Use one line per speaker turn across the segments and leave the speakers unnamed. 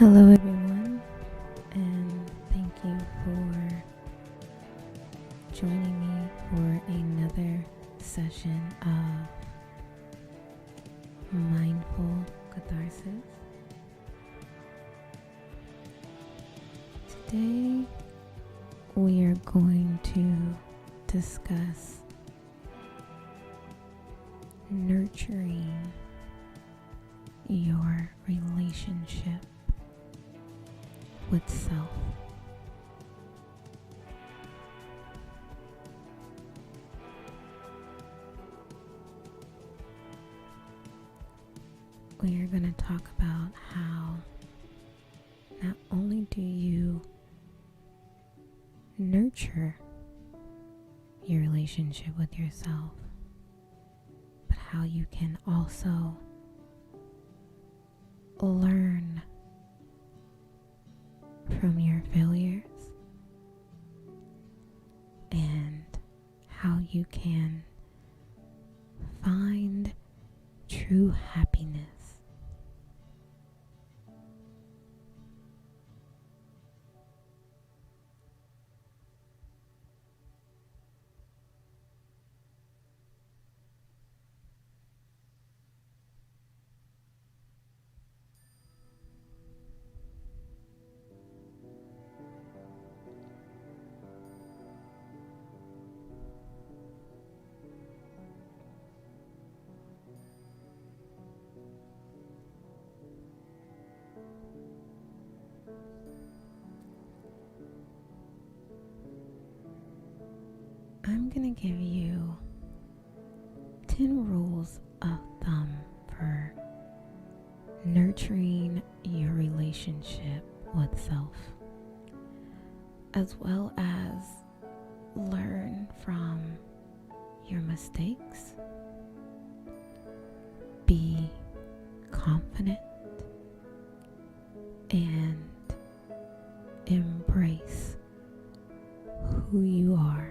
Hello, everyone, and thank you for joining me for another session of Mindful Catharsis. Today, we are going to discuss nurturing your relationship with self. We are going to talk about how not only do you nurture your relationship with yourself, but how you can also learn from your failures and how you can find true happiness. I'm going to give you 10 rules of thumb for nurturing your relationship with self, as well as learn from your mistakes, be confident, and embrace who you are.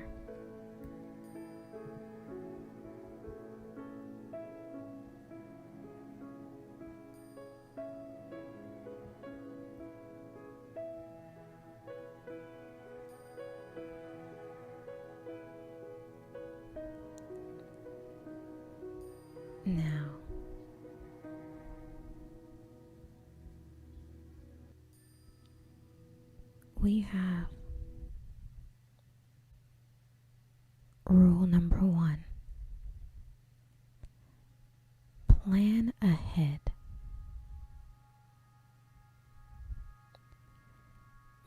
Now, we have rule number 1. Plan ahead.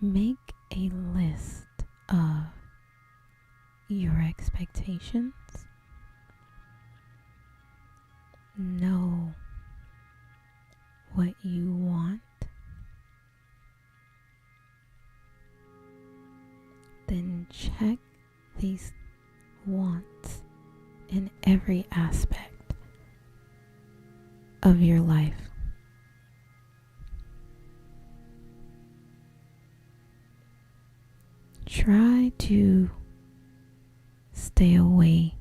Make a list of your expectations. Know what you want. Then check these wants in every aspect of your life. Try to stay away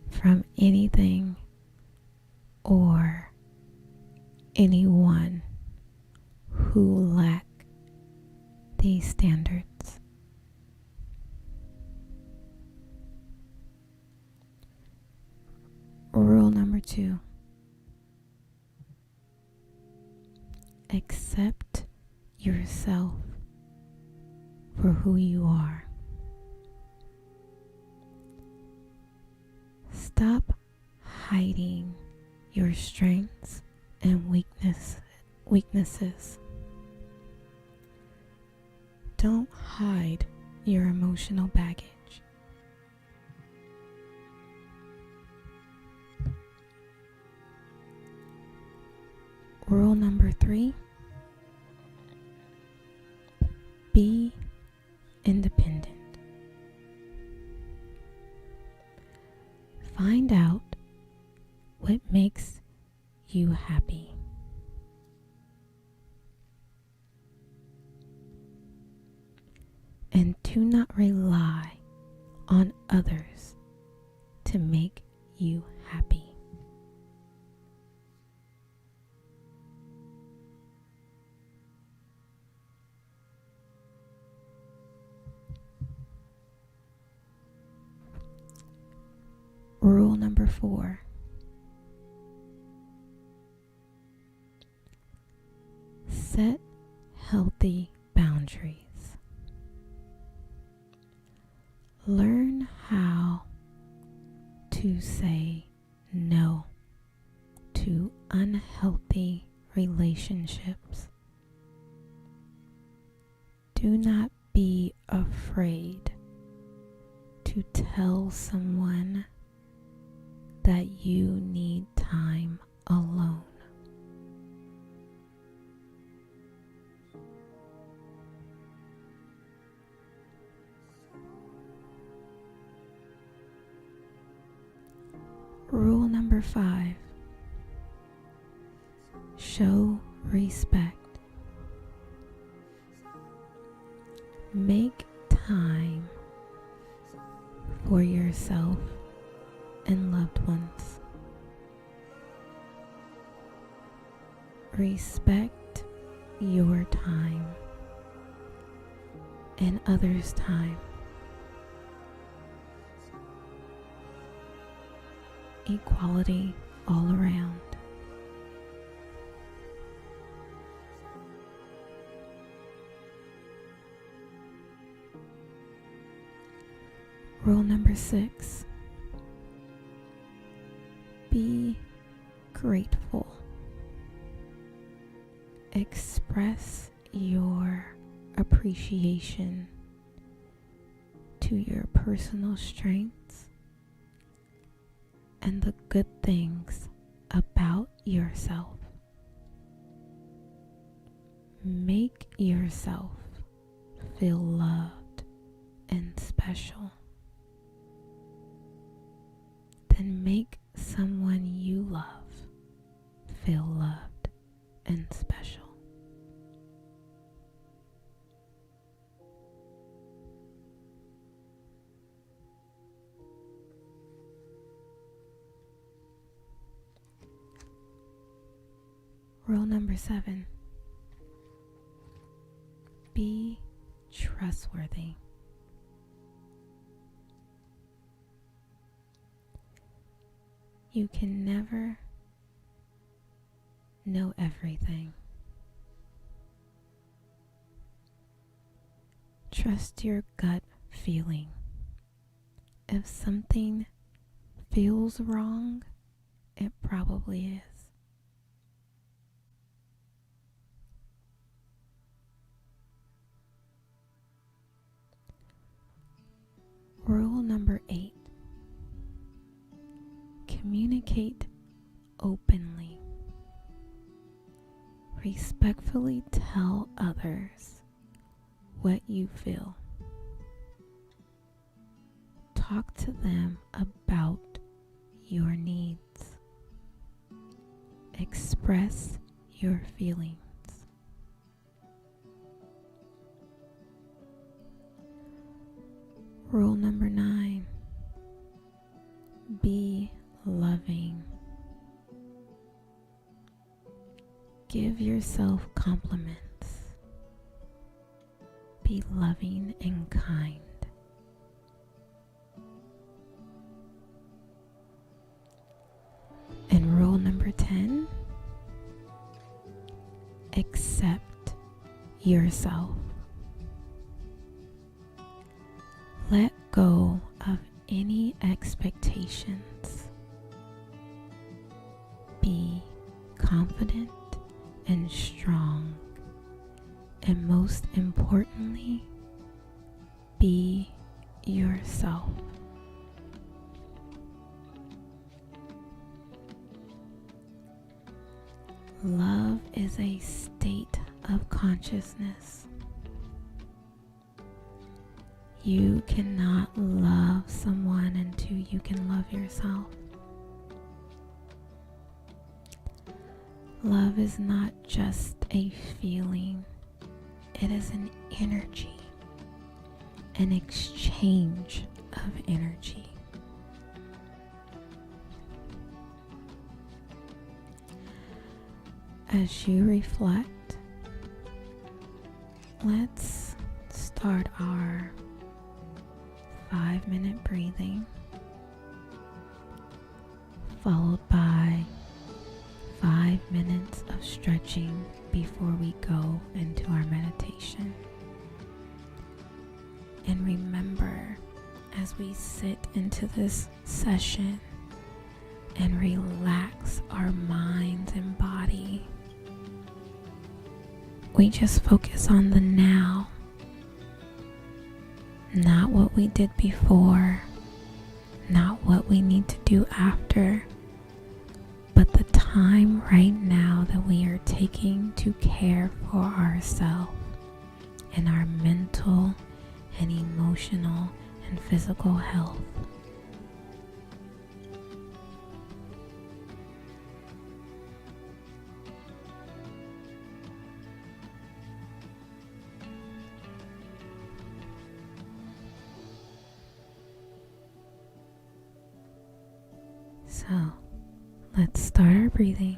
from anything or anyone who lack these standards. Rule number 2. Accept yourself for who you are. Stop hiding your strengths and weaknesses. Don't hide your emotional baggage. Rule number 3. Be independent. Find out what makes you happy. And do not rely on others to make you happy. 4. Set healthy boundaries. Learn how to say no to unhealthy relationships. Do not be afraid to tell someone that you need time alone. Rule number 5. Show respect. Make time for yourself and loved ones. Respect your time and others' time. Equality all around. Rule number 6. Be grateful. Express your appreciation to your personal strengths and the good things about yourself. Make yourself feel loved and special. Then make someone you love feel loved and special. Rule number 7. Be trustworthy. You can never know everything. Trust your gut feeling. If something feels wrong, it probably is. Rule number 8. Communicate openly. Respectfully tell others what you feel. Talk to them about your needs. Express your feelings. Rule number 9. Be loving. Give yourself compliments. Be loving and kind. And rule number 10. Accept yourself. Let go of any expectations. Be confident and strong. And most importantly, be yourself. Love is a state of consciousness. You cannot love someone until you can love yourself. Love is not just a feeling, it is an energy, an exchange of energy. As you reflect, let's start our 5-minute breathing. followed by 5 minutes of stretching before we go into our meditation. And remember, as we sit into this session and relax our minds and body, we just focus on the now, not what we did before, not what we need to do after, but the time right now that we are taking to care for ourselves and our mental and emotional and physical health. So, let's start our breathing.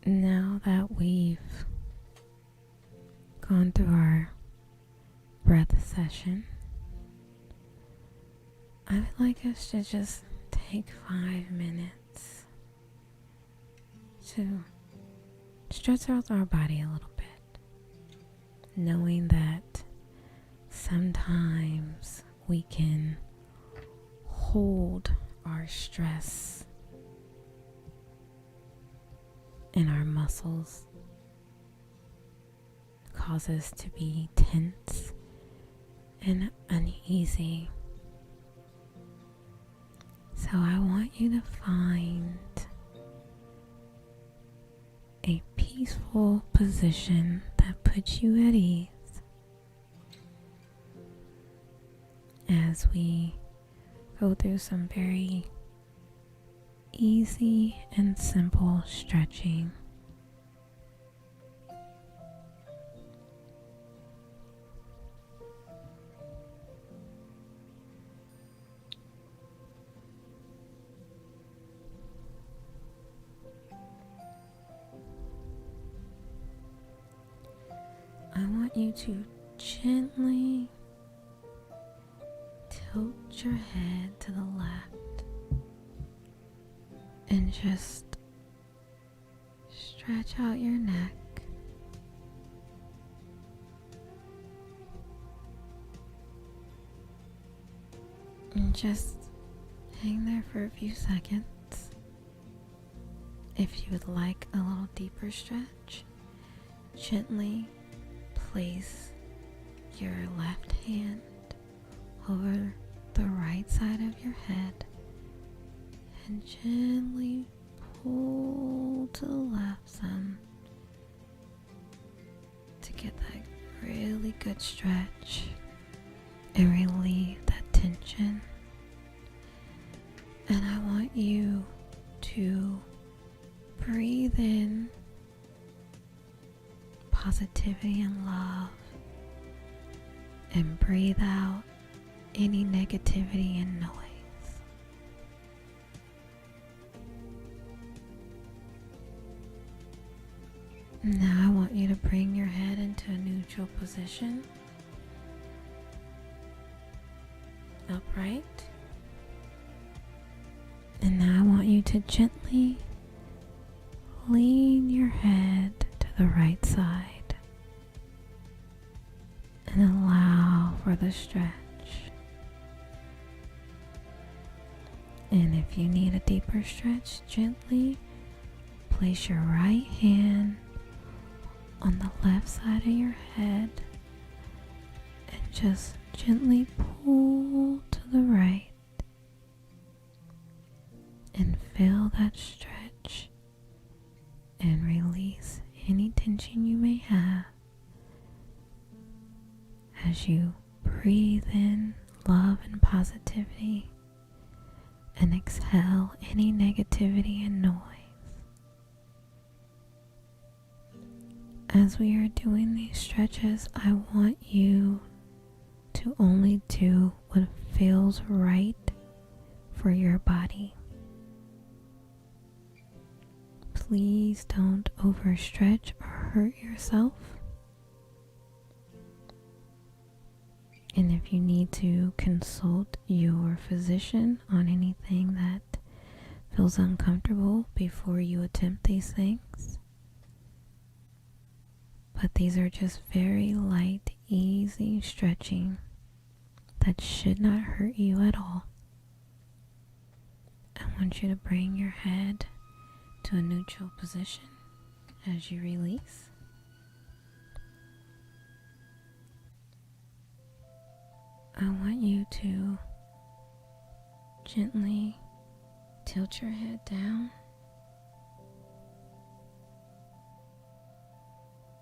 Now that we've gone through our breath session, I would like us to just take 5 minutes to stretch out our body a little bit, knowing that sometimes we can hold our stress in our muscles, cause us to be tense and uneasy. So I want you to find a peaceful position that puts you at ease as we go through some very easy and simple stretching. I want you to gently tilt your head to the left and just stretch out your neck. And just hang there for a few seconds. If you would like a little deeper stretch, gently place your left hand over the right side of your head and gently pull to the left some to get that really good stretch and relieve that tension. And I want you to breathe in positivity and love, and breathe out any negativity and noise. Now I want you to bring your head into a neutral position, upright. And now I want you to gently lean your head to the right side and allow for the stretch. And if you need a deeper stretch, gently place your right hand on the left side of your head and just gently pull to the right and feel that stretch and release any tension you may have as you breathe in love and positivity and exhale any negativity and noise. As we are doing these stretches, I want you to only do what feels right for your body. Please don't overstretch or hurt yourself. And if you need to consult your physician on anything that feels uncomfortable before you attempt these things. But these are just very light, easy stretching that should not hurt you at all. I want you to bring your head to a neutral position as you release. I want you to gently tilt your head down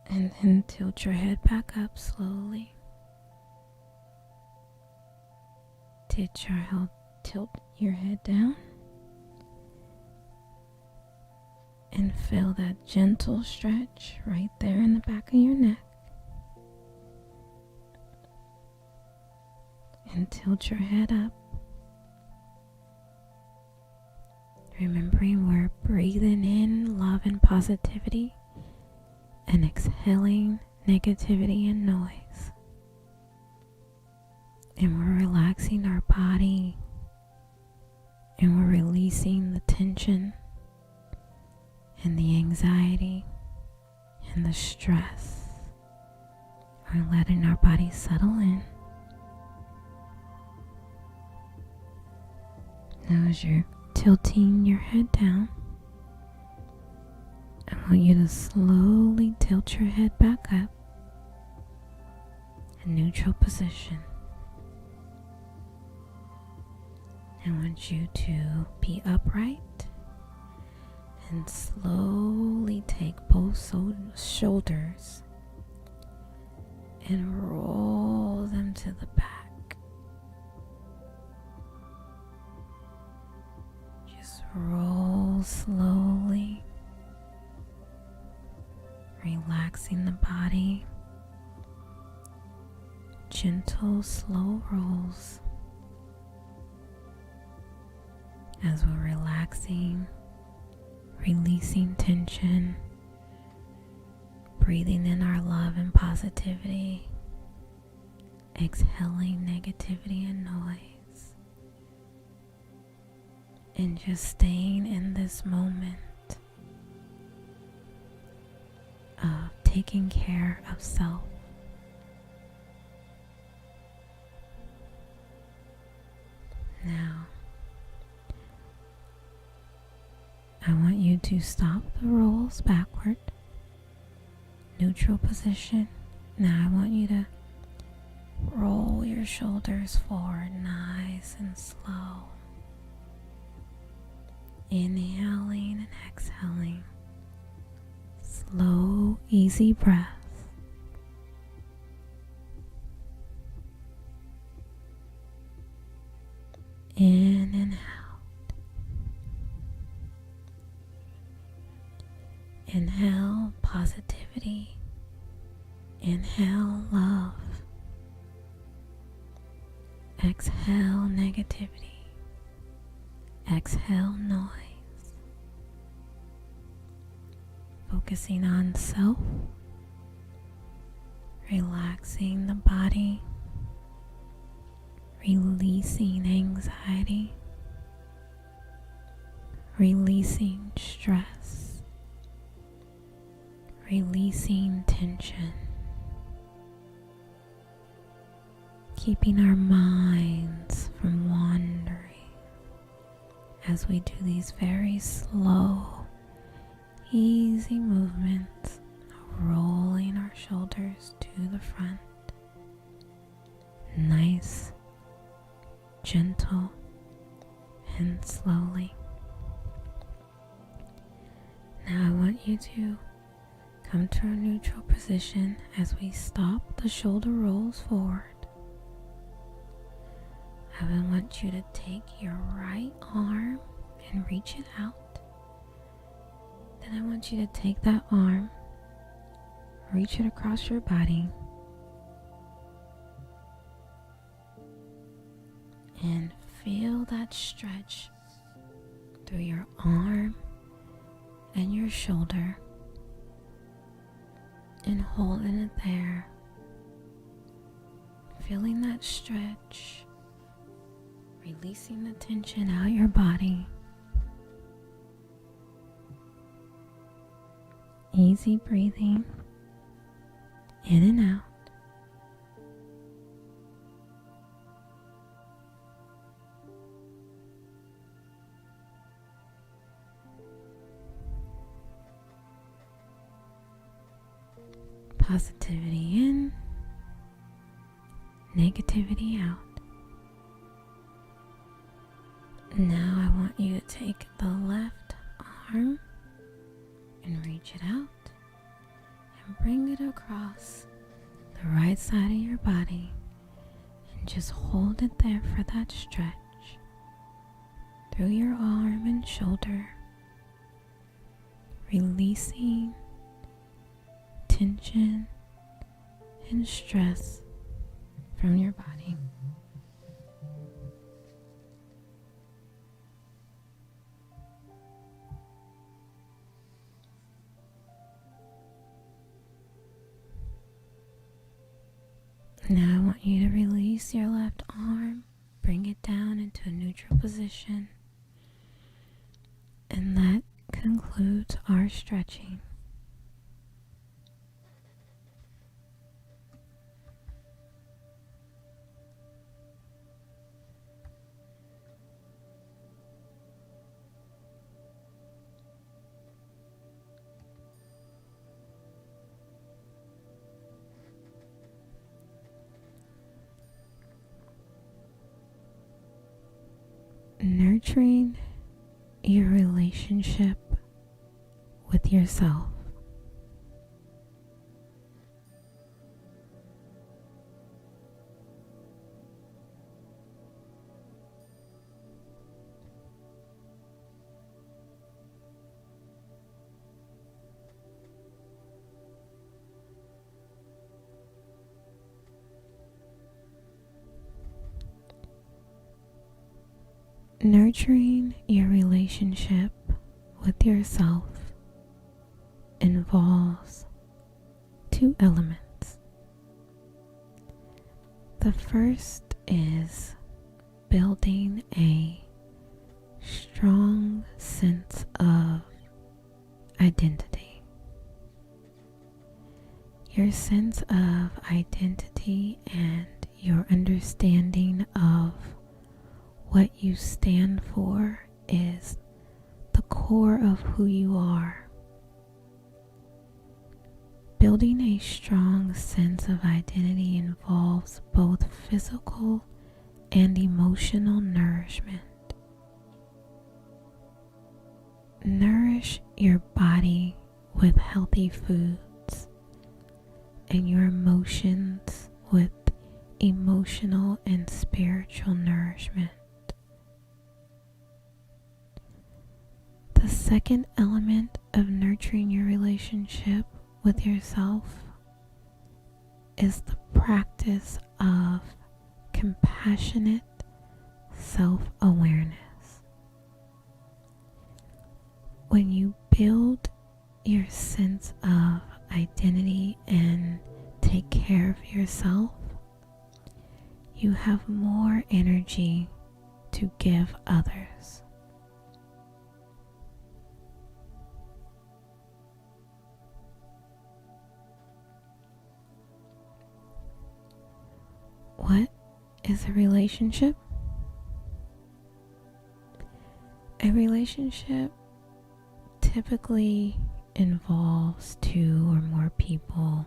and then tilt your head back up slowly. Tilt your head down and feel that gentle stretch right there in the back of your neck. And tilt your head up, remembering where we're breathing in love and positivity and exhaling negativity and noise. And we're relaxing our body, and we're releasing the tension and the anxiety and the stress. We're letting our body settle in. Now as you're tilting your head down, I want you to slowly tilt your head back up in neutral position. I want you to be upright and slowly take both shoulders and roll them to the back. Just roll slowly, relaxing the body. Gentle, slow rolls as we're relaxing, releasing tension, breathing in our love and positivity, exhaling negativity and noise, and just staying in this moment of taking care of self. Now, I want you to stop the rolls backward, neutral position. Now I want you to roll your shoulders forward nice and slow. Inhaling and exhaling. Slow, easy breath. In and out. Inhale positivity. Inhale love. Exhale negativity. Exhale noise. Focusing on self. Relaxing the body. Releasing anxiety. Releasing stress. Releasing tension. Keeping our minds from wandering as we do these very slow, easy movements, rolling our shoulders to the front. Nice, gentle, and slowly. Now I want you to come to a neutral position as we stop the shoulder rolls forward. I want you to take your right arm and reach it out. Then I want you to take that arm, reach it across your body, and feel that stretch through your arm and your shoulder, and holding it there, feeling that stretch, releasing the tension out your body. Easy breathing in and out. Positivity in, negativity out. Now I want you to take the left arm and reach it out and bring it across the right side of your body and just hold it there for that stretch through your arm and shoulder, releasing tension and stress from your body. Now I want you to release your left arm, bring it down into a neutral position, and that concludes our stretching. Nurturing your relationship with yourself. Nurturing your relationship with yourself involves two elements. The first is building a strong sense of identity. Your sense of identity and your understanding of what you stand for is the core of who you are. Building a strong sense of identity involves both physical and emotional nourishment. Nourish your body with healthy foods and your emotions with emotional and spiritual nourishment. The second element of nurturing your relationship with yourself is the practice of compassionate self-awareness. When you build your sense of identity and take care of yourself, you have more energy to give others. What is a relationship? A relationship typically involves two or more people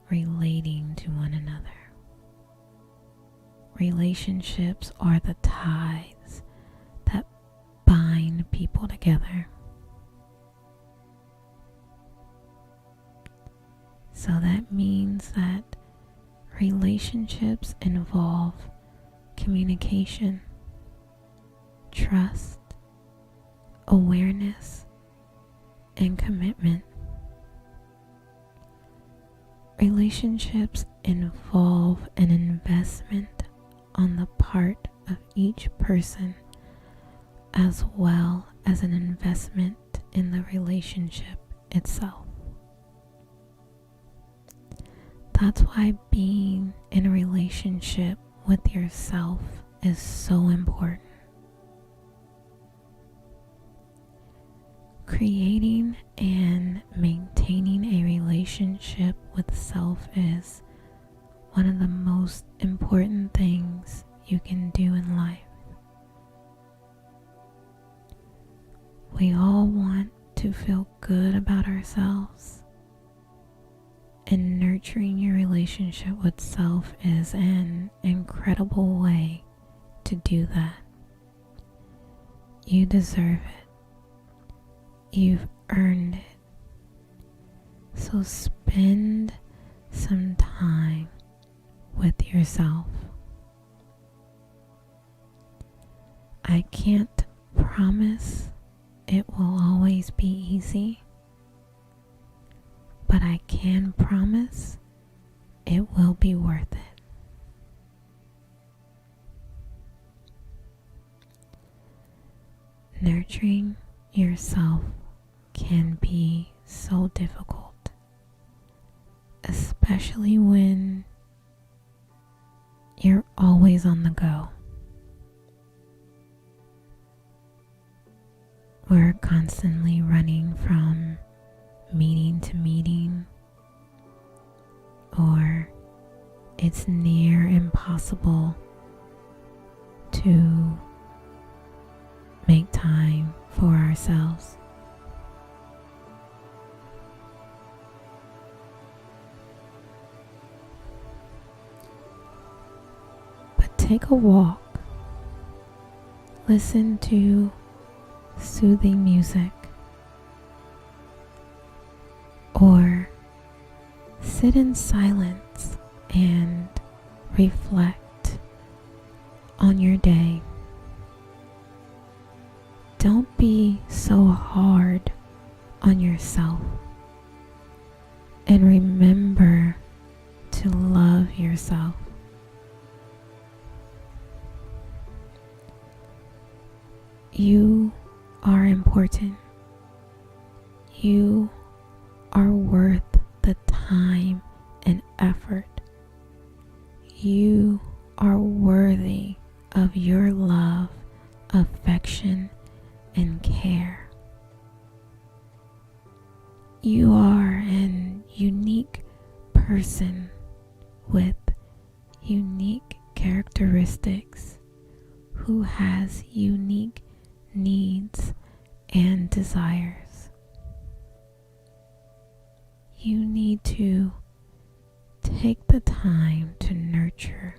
relating to one another. Relationships are the ties that bind people together. So that means that relationships involve communication, trust, awareness, and commitment. Relationships involve an investment on the part of each person as well as an investment in the relationship itself. That's why being in a relationship with yourself is so important. Creating and maintaining a relationship with self is one of the most important things you can do in life. We all want to feel good about ourselves, and nurturing your relationship with self is an incredible way to do that. You deserve it. You've earned it. So spend some time with yourself. I can't promise it will always be easy, but I can promise it will be worth it. Nurturing yourself can be so difficult, especially when always on the go. We're constantly running from meeting to meeting, or it's near impossible to make time for ourselves. But take a walk. Listen to soothing music, or sit in silence and reflect on your day. Don't be so hard on yourself, and remember to love yourself. You are important. You are worth the time and effort. You are worthy of your love, affection, and care. You are an unique person with unique characteristics who has unique needs and desires. You need to take the time to nurture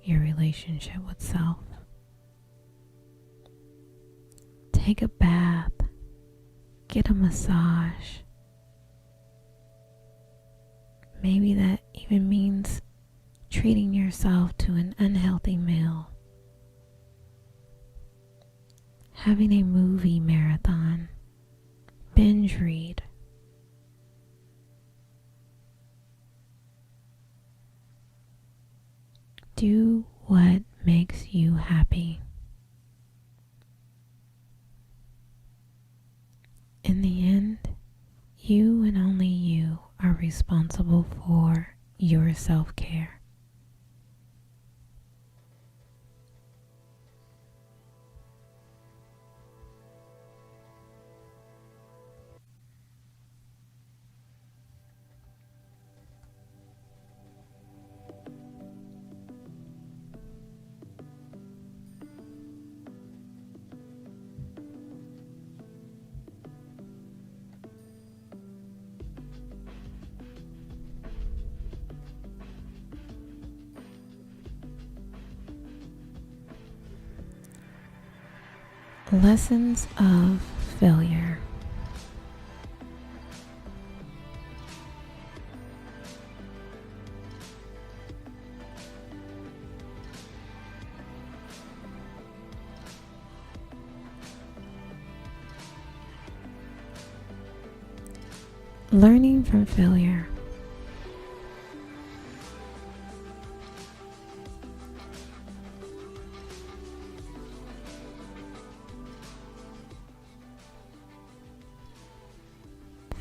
your relationship with self. Take a bath, get a massage. Maybe that even means treating yourself to an unhealthy meal. Having a movie marathon, binge read. Do what makes you happy. In the end, you and only you are responsible for your self-care. Lessons of failure. Learning from failure.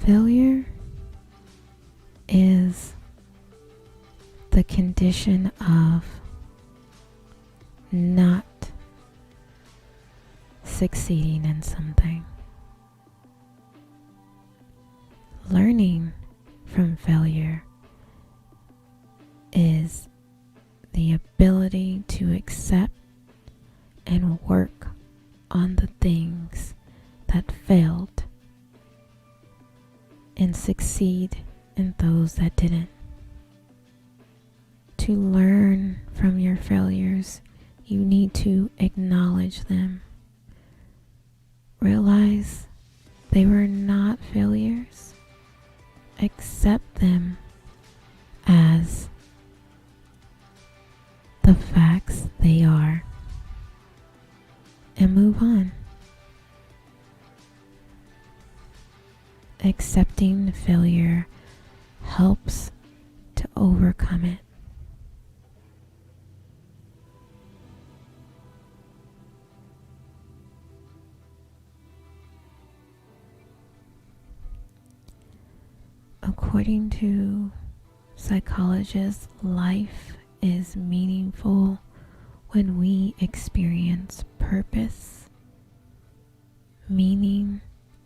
Failure is the condition of not succeeding in something. Learning from failure is the ability to accept and work on the things that failed and succeed in those that didn't. To learn from your failures, you need to acknowledge them. Realize they were not failures. Accept them as the facts they are, and move on. Accepting failure helps to overcome it. According to psychologists, life is meaningful when we experience purpose, meaning,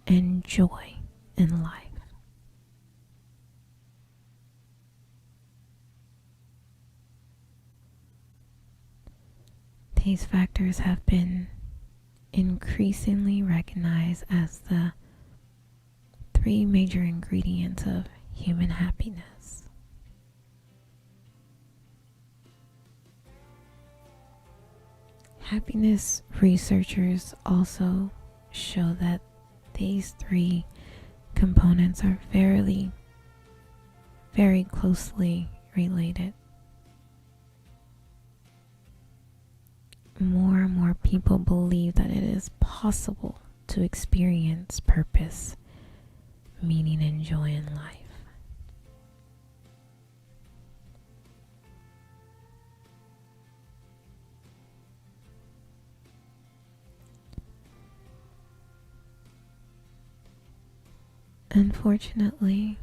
and joy in life. These factors have been increasingly recognized as the 3 major ingredients of human happiness. Happiness researchers also show that these 3 components are very closely related. More and more people believe that it is possible to experience purpose, meaning, and joy in life. Unfortunately,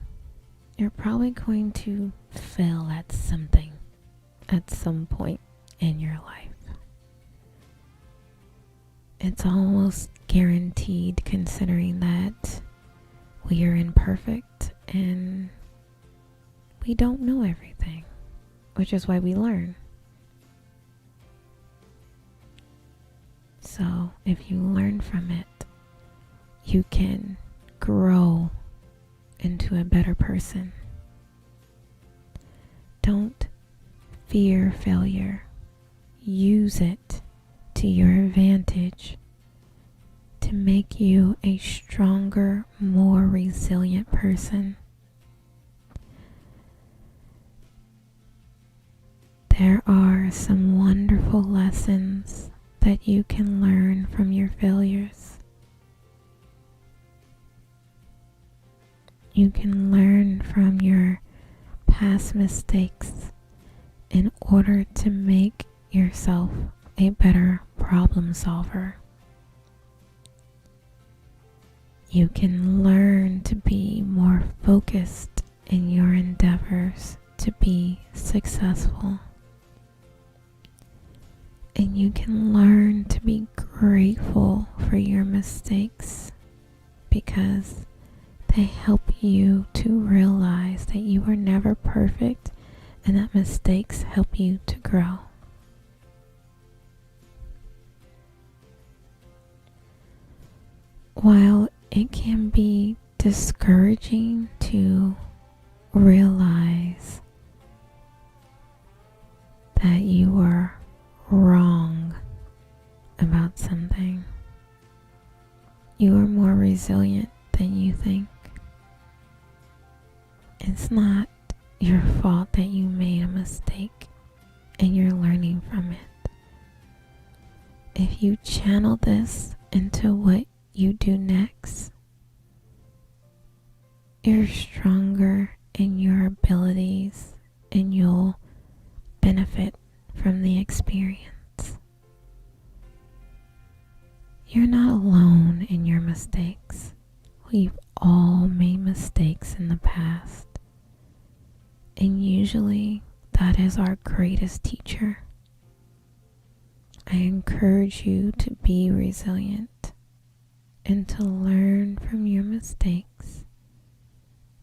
you're probably going to fail at something at some point in your life. It's almost guaranteed, considering that we are imperfect and we don't know everything, which is why we learn. So if you learn from it, you can grow into a better person. Don't fear failure. Use it to your advantage to make you a stronger, more resilient person. There are some wonderful lessons that you can learn from your failures. You can learn from your past mistakes in order to make yourself a better problem solver. You can learn to be more focused in your endeavors to be successful. And you can learn to be grateful for your mistakes because they help you to realize that you are never perfect and that mistakes help you to grow. While it can be discouraging to realize that you are wrong about something, you are more resilient than you think. It's not your fault that you made a mistake and you're learning from it. If you channel this into what you do next, you're stronger in your abilities and you'll benefit from the experience. You're not alone in your mistakes. We've all made mistakes in the past, and usually that is our greatest teacher. I encourage you to be resilient and to learn from your mistakes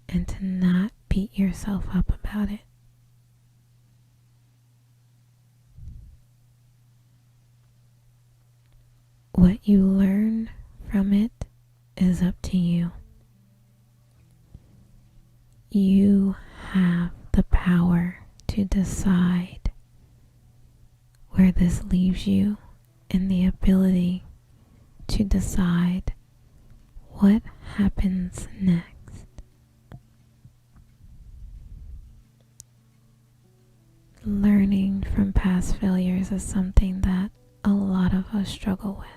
and to not beat yourself up about it. What you learn from it is up to you. You have the power to decide where this leaves you and the ability to decide what happens next. Learning from past failures is something that a lot of us struggle with.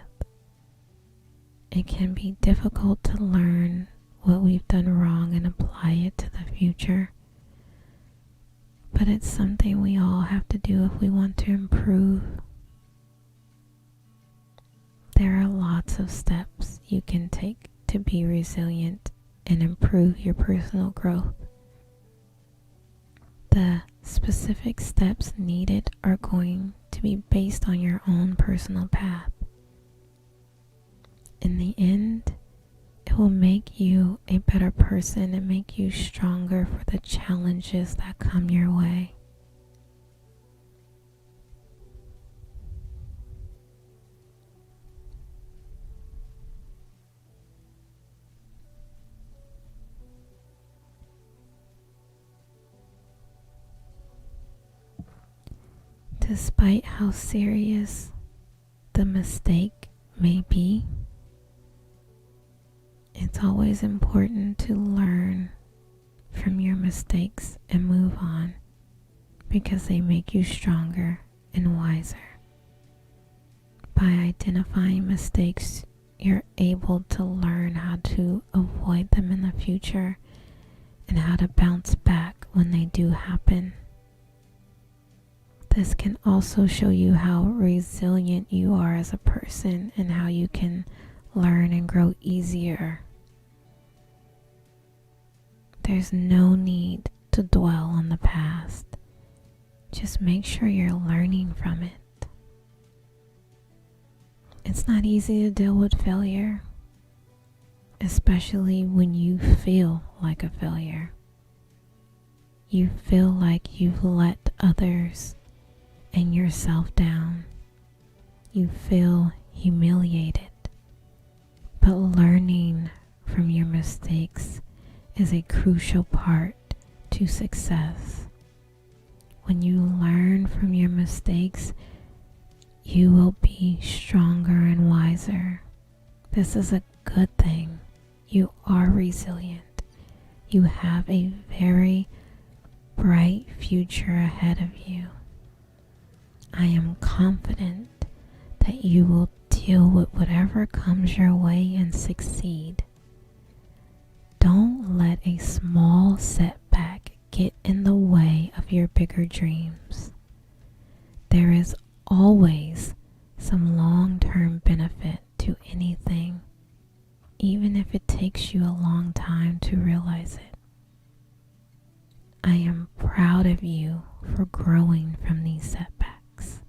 It can be difficult to learn what we've done wrong and apply it to the future. But it's something we all have to do if we want to improve. There are lots of steps you can take to be resilient and improve your personal growth. The specific steps needed are going to be based on your own personal path. In the end, it will make you a better person and make you stronger for the challenges that come your way. Despite how serious the mistake may be, it's always important to learn from your mistakes and move on, because they make you stronger and wiser. By identifying mistakes, you're able to learn how to avoid them in the future and how to bounce back when they do happen. This can also show you how resilient you are as a person and how you can learn and grow easier. There's no need to dwell on the past. Just make sure you're learning from it. It's not easy to deal with failure, especially when you feel like a failure. You feel like you've let others and yourself down. You feel humiliated. But learning from your mistakes is a crucial part to success. When you learn from your mistakes, you will be stronger and wiser. This is a good thing. You are resilient. You have a very bright future ahead of you. I am confident that you will deal with whatever comes your way and succeed. Don't let a small setback get in the way of your bigger dreams. There is always some long-term benefit to anything, even if it takes you a long time to realize it. I am proud of you for growing from these setbacks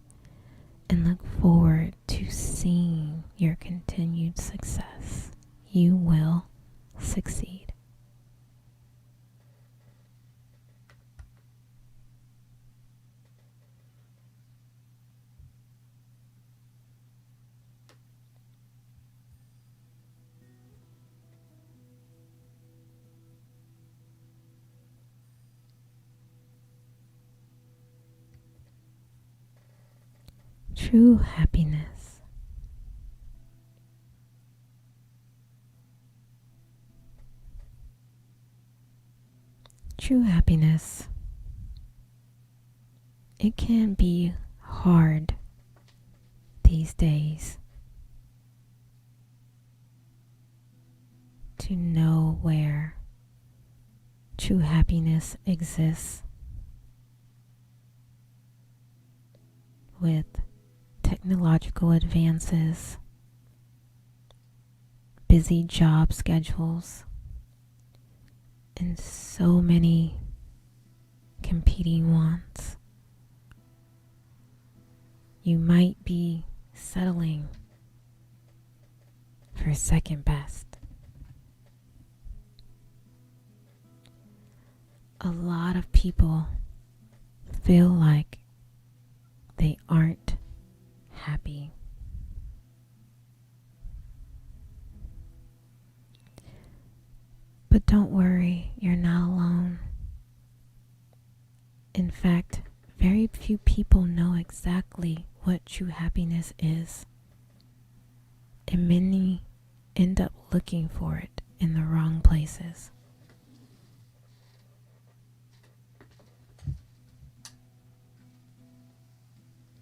and look forward to seeing your continued success. You will succeed. True happiness. True happiness. It can be hard these days to know where true happiness exists. With technological advances, busy job schedules, and so many competing wants, you might be settling for second best. A lot of people feel like they aren't happy. But don't worry, you're not alone. In fact, very few people know exactly what true happiness is, and many end up looking for it in the wrong places.